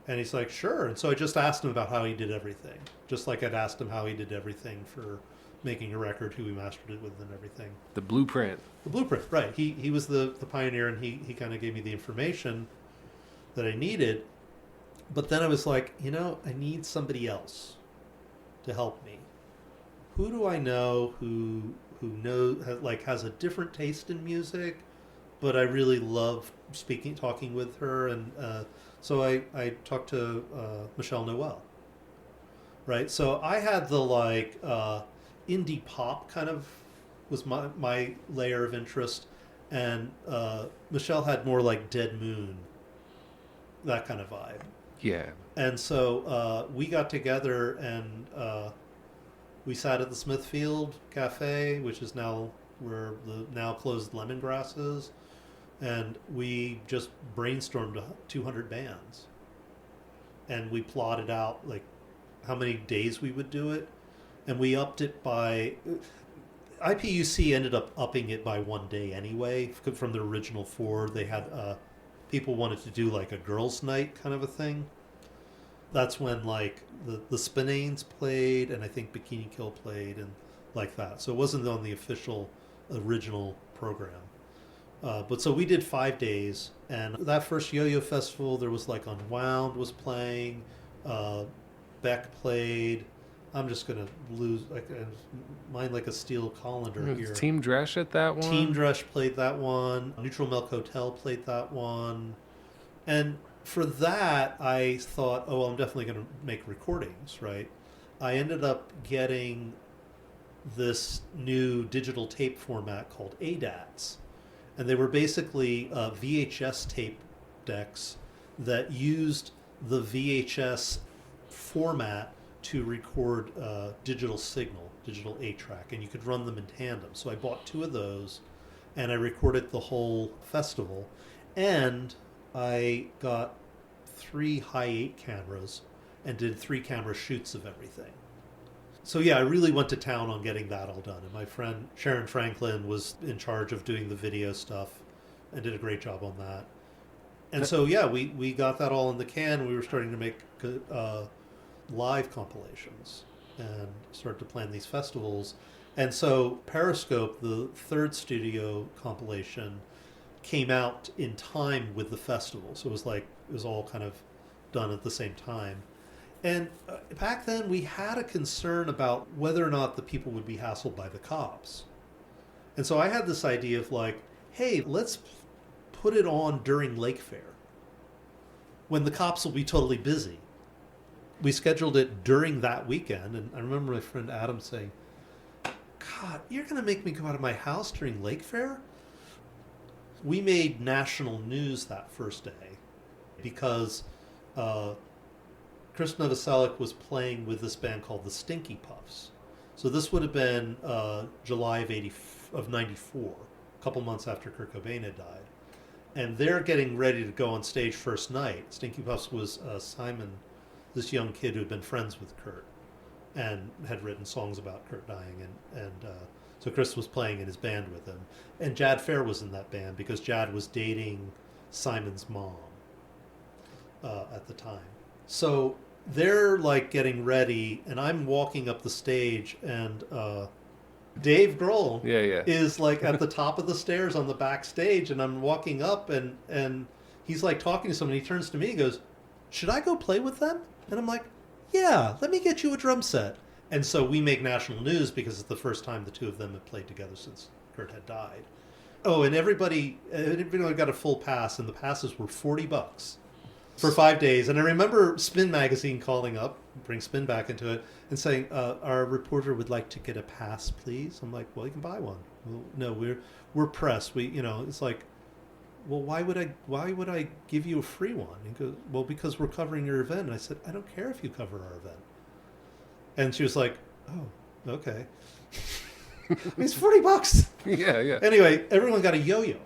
And he's like, sure. And so I just asked him about how he did everything, just like I'd asked him how he did everything for making a record, who he mastered it with, and everything. The blueprint. The blueprint, right. He was the pioneer, and he kind of gave me the information that I needed. But then I was like, I need somebody else to help me. Who do I know who has a different taste in music, but I really love talking with her, and so I talked to Michelle Noel, right? So I had the, like, indie pop kind of was my layer of interest, and Michelle had more like Dead Moon, that kind of vibe. Yeah. And so we got together and we sat at the Smithfield Cafe, which is now where the now closed Lemongrass is, and we just brainstormed 200 bands. And we plotted out, like, how many days we would do it, and we upped it by... IPUC ended up upping it by 1 day anyway. From the original 4, they had... people wanted to do, like, a girls' night kind of a thing. That's when, like, the Spinanes played, and I think Bikini Kill played, and like that. So it wasn't on the official original program. But so we did 5 days, and that first Yo-Yo Festival, there was, like, Unwound was playing, Beck played. I'm just going to lose, like, mine like a steel colander here. Team Dresch at that one? Team Dresch played that one. Neutral Milk Hotel played that one. And for that, I thought, oh, well, I'm definitely going to make recordings, right? I ended up getting this new digital tape format called ADATs. And they were basically VHS tape decks that used the VHS format to record digital signal, digital 8-track, and you could run them in tandem. So I bought 2 of those, and I recorded the whole festival. And I got 3 high 8 cameras and did 3 camera shoots of everything. So yeah, I really went to town on getting that all done. And my friend Sharon Franklin was in charge of doing the video stuff and did a great job on that. And so yeah, we got that all in the can. We were starting to make live compilations and start to plan these festivals. And so Periscope, the 3rd studio compilation, came out in time with the festival. So it was all kind of done at the same time. And back then we had a concern about whether or not the people would be hassled by the cops. And so I had this idea of, like, hey, let's put it on during Lake Fair when the cops will be totally busy. We scheduled it during that weekend, and I remember my friend Adam saying, God, you're going to make me go out of my house during Lake Fair? We made national news that first day because Chris Novoselic was playing with this band called the Stinky Puffs. So this would have been July of 94, a couple months after Kurt Cobain had died. And they're getting ready to go on stage first night. Stinky Puffs was Simon, this young kid who had been friends with Kurt. and had written songs about Kurt dying, and so Chris was playing in his band with him, and Jad Fair was in that band because Jad was dating Simon's mom at the time. So they're like getting ready, and I'm walking up the stage, and Dave Grohl is like at the top of the stairs on the backstage, and I'm walking up, and he's like talking to someone. He turns to me and goes, "Should I go play with them?" And I'm like, "Yeah, let me get you a drum set." And so we make national news because it's the first time the two of them had played together since Kurt had died. Oh, and everybody got a full pass, and the passes were $40 for 5 days. And I remember Spin Magazine calling up, bring Spin back into it, and saying, "Our reporter would like to get a pass, please." I'm like, "Well, you can buy one." Well, no, we're press. It's like, "Well, why would I give you a free one?" He goes, "Well, because we're covering your event." And I said, "I don't care if you cover our event." And she was like, "Oh, okay." It's $40. Yeah. Anyway, everyone got a yo-yo.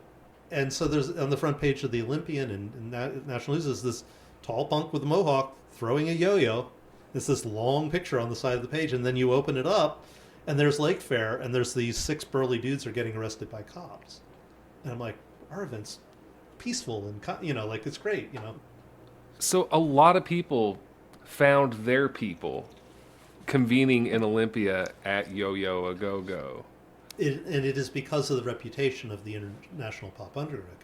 And so there's on the front page of the Olympian and National News is this tall punk with a mohawk throwing a yo-yo. It's this long picture on the side of the page, and then you open it up, and there's Lake Fair, and there's these 6 burly dudes are getting arrested by cops. And I'm like, our event's peaceful and like it's great. So a lot of people found their people convening in Olympia at Yo-Yo A Go-Go. And it is because of the reputation of the International Pop Underground.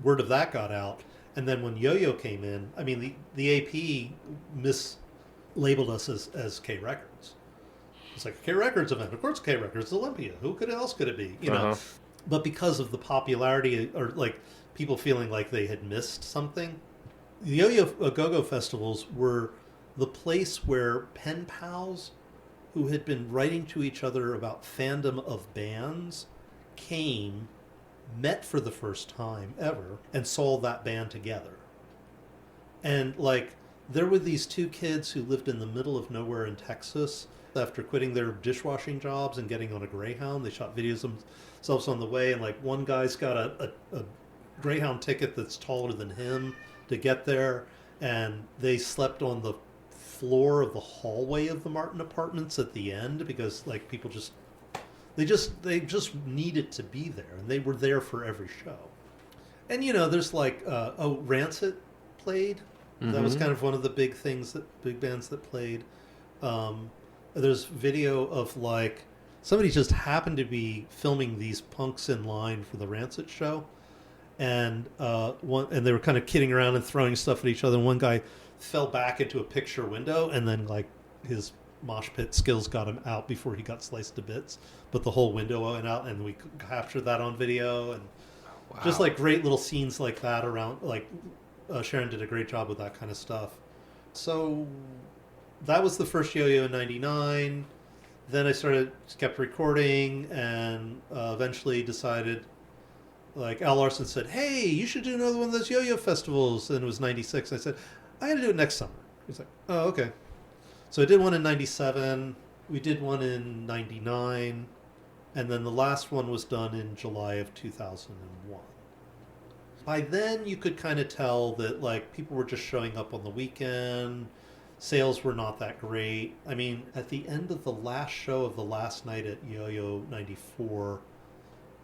Word of that got out, and then when Yo-Yo came in, I mean, the AP mislabeled us as K Records. It's like a K Records event. Of course, K Records, Olympia. Who else could it be? But because of the popularity, or like people feeling like they had missed something, the Yo-Yo A Go-Go festivals were the place where pen pals who had been writing to each other about fandom of bands met for the first time ever, and saw that band together. And like, there were these 2 kids who lived in the middle of nowhere in Texas. After quitting their dishwashing jobs and getting on a Greyhound, they shot videos of themselves on the way, and like one guy's got a Greyhound ticket that's taller than him to get there, and they slept on the floor of the hallway of the Martin Apartments at the end because like people they just needed to be there, and they were there for every show. And there's like Rancid played. Mm-hmm. That was kind of one of the big bands that played. There's video of like somebody just happened to be filming these punks in line for the Rancid show, and they were kind of kidding around and throwing stuff at each other. And one guy fell back into a picture window, and then like his mosh pit skills got him out before he got sliced to bits, but the whole window went out, and we captured that on video. And just like great little scenes like that around, like Sharon did a great job with that kind of stuff. So that was the first Yo-Yo in 99. Then I kept recording, and eventually decided, like Al Larson said, "Hey, you should do another one of those Yo-Yo festivals." And it was 96. I said, "I got to do it next summer." He's like, "Oh, okay." So I did one in 97. We did one in 99. And then the last one was done in July of 2001. By then, you could kind of tell that like people were just showing up on the weekend. Sales were not that great. I mean, at the end of the last show of the last night at Yo-Yo 94,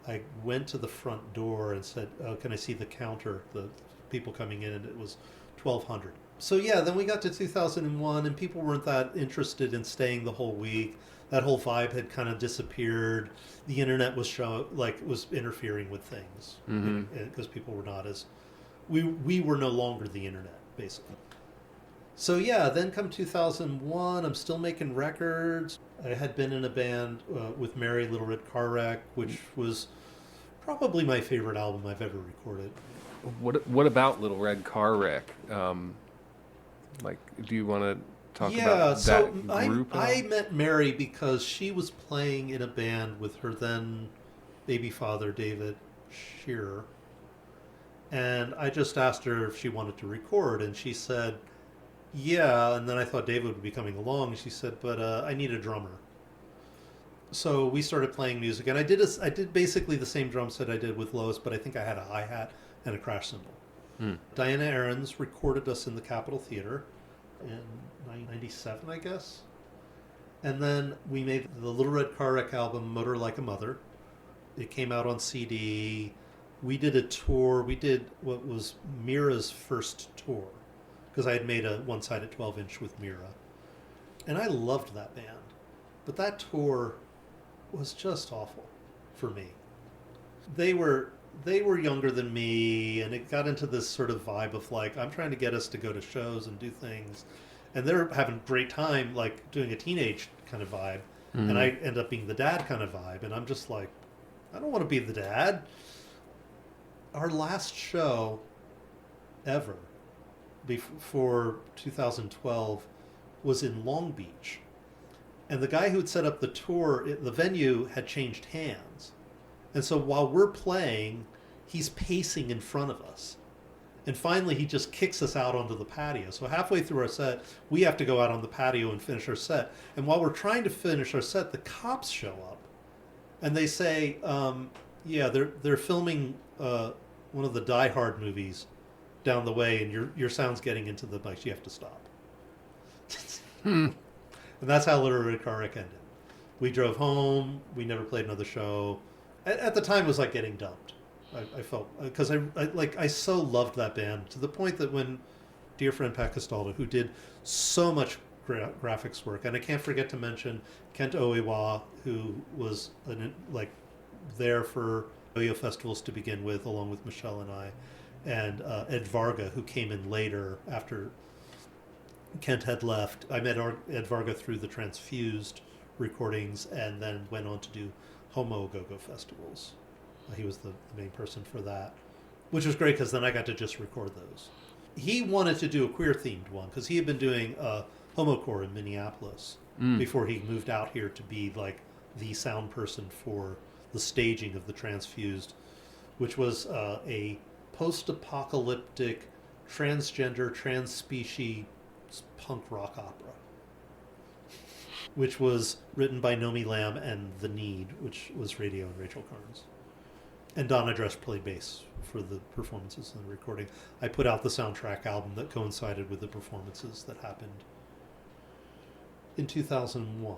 I went to the front door and said, "Oh, can I see the counter, the people coming in?" And it was 1,200. So yeah, then we got to 2001, and people weren't that interested in staying the whole week. That whole vibe had kind of disappeared. The internet was was interfering with things because people were not as we were no longer the internet, basically. So yeah, then come 2001, I'm still making records. I had been in a band with Mary, Little Red Car Wreck, which was probably my favorite album I've ever recorded. What about Little Red Car Wreck? Do you want to talk about that group? I met Mary because she was playing in a band with her then baby father, David Shearer. And I just asked her if she wanted to record, and she said, "Yeah." And then I thought David would be coming along, and she said, "But I need a drummer." So we started playing music, and I did basically the same drum set I did with Lois, but I think I had a hi-hat and a crash cymbal. Diana Ahrens recorded us in the Capitol Theater in 97, I guess. And then we made the Little Red Car Wreck album, Motor Like a Mother. It came out on CD. We did a tour. We did what was Mira's first tour, because I had made a one-sided 12-inch with Mira. And I loved that band. But that tour was just awful for me. They were younger than me, and it got into this sort of vibe of like, I'm trying to get us to go to shows and do things. And they're having a great time, like doing a teenage kind of vibe. Mm-hmm. And I end up being the dad kind of vibe. And I'm just like, I don't want to be the dad. Our last show ever before 2012 was in Long Beach. And the guy who had set up the tour, the venue had changed hands. And so while we're playing, he's pacing in front of us. And finally, he just kicks us out onto the patio. So halfway through our set, we have to go out on the patio and finish our set. And while we're trying to finish our set, the cops show up. And they say, yeah, they're filming one of the Die Hard movies down the way, and your sound's getting into the mics. You have to stop. And that's how Little Red Car Wreck ended. We drove home. We never played another show. At the time, it was like getting dumped. I felt, because I so loved that band, to the point that when dear friend Pat Castaldo, who did so much graphics work, and I can't forget to mention Kent Oiwa, who was there for yo-yo festivals to begin with, along with Michelle and I, and Ed Varga, who came in later after Kent had left. I met Ed Varga through the Transfused recordings, and then went on to do Homo Go-Go festivals. He was the main person for that, which was great because then I got to just record those. He wanted to do a queer-themed one because he had been doing Homocore in Minneapolis before he moved out here to be like the sound person for the staging of the Transfused, which was a post-apocalyptic, transgender, trans-species punk rock opera, which was written by Nomi Lamb and The Need, which was Radio and Rachel Carnes. And Donna Dress played bass for the performances and the recording. I put out the soundtrack album that coincided with the performances that happened in 2001.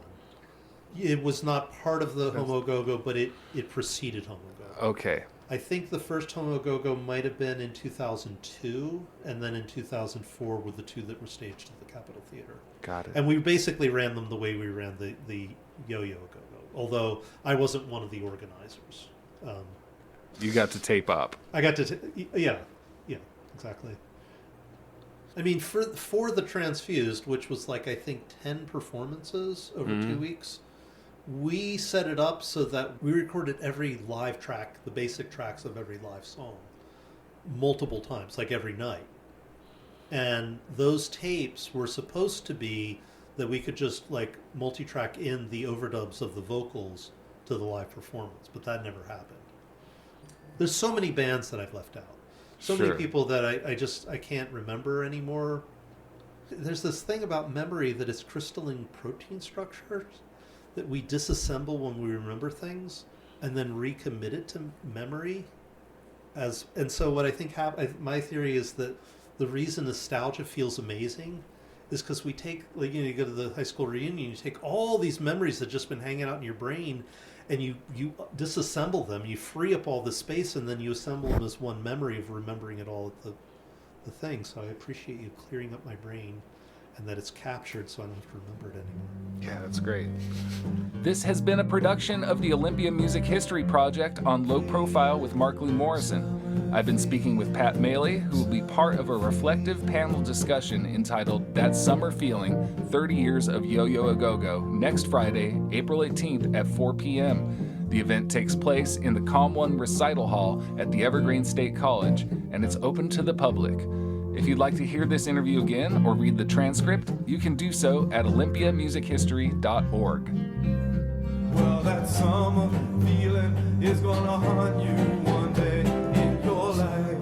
It was not part of the Homo Go-Go, but it preceded Homo Go-Go. Okay. I think the first Homo Go-Go might have been in 2002, and then in 2004 were the two that were staged at the Capitol Theater. Got it. And we basically ran them the way we ran the Yo-Yo Go-Go, although I wasn't one of the organizers. You got to tape up. I got to, yeah, exactly. I mean, for the Transfused, which was like, I think, 10 performances over 2 weeks, we set it up so that we recorded every live track, the basic tracks of every live song, multiple times, like every night. And those tapes were supposed to be that we could just like multi-track in the overdubs of the vocals to the live performance, but that never happened. There's so many bands that I've left out. So many people that I can't remember anymore. There's this thing about memory that it's crystalline protein structures that we disassemble when we remember things and then recommit it to memory. And so what I think my theory is that the reason nostalgia feels amazing is because we take, like, you go to the high school reunion, you take all these memories that have just been hanging out in your brain, and you disassemble them, you free up all the space, and then you assemble them as one memory of remembering it all at the thing. So I appreciate you clearing up my brain and that it's captured so I don't have to remember it anymore. Yeah, that's great. This has been a production of the Olympia Music History Project on Low Profile with Markley Morrison. I've been speaking with Pat Maley, who will be part of a reflective panel discussion entitled That Summer Feeling, 30 Years of Yo-Yo A-Go-Go, next Friday, April 18th at 4 p.m. The event takes place in the Calm One Recital Hall at the Evergreen State College, and it's open to the public. If you'd like to hear this interview again or read the transcript, you can do so at olympiamusichistory.org. Well, that summer feeling is gonna haunt you one day in your life.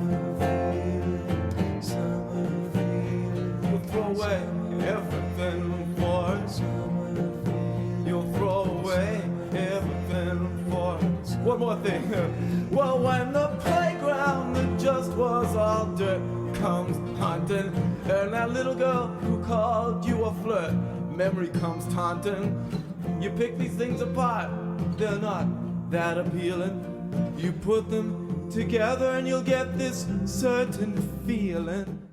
You'll throw away everything for it. You'll throw away everything for it. One more thing. Well, when the playground that just was all dirt comes hunting, and that little girl who called you a flirt memory comes taunting. You pick these things apart, they're not that appealing. You put them together and you'll get this certain feeling.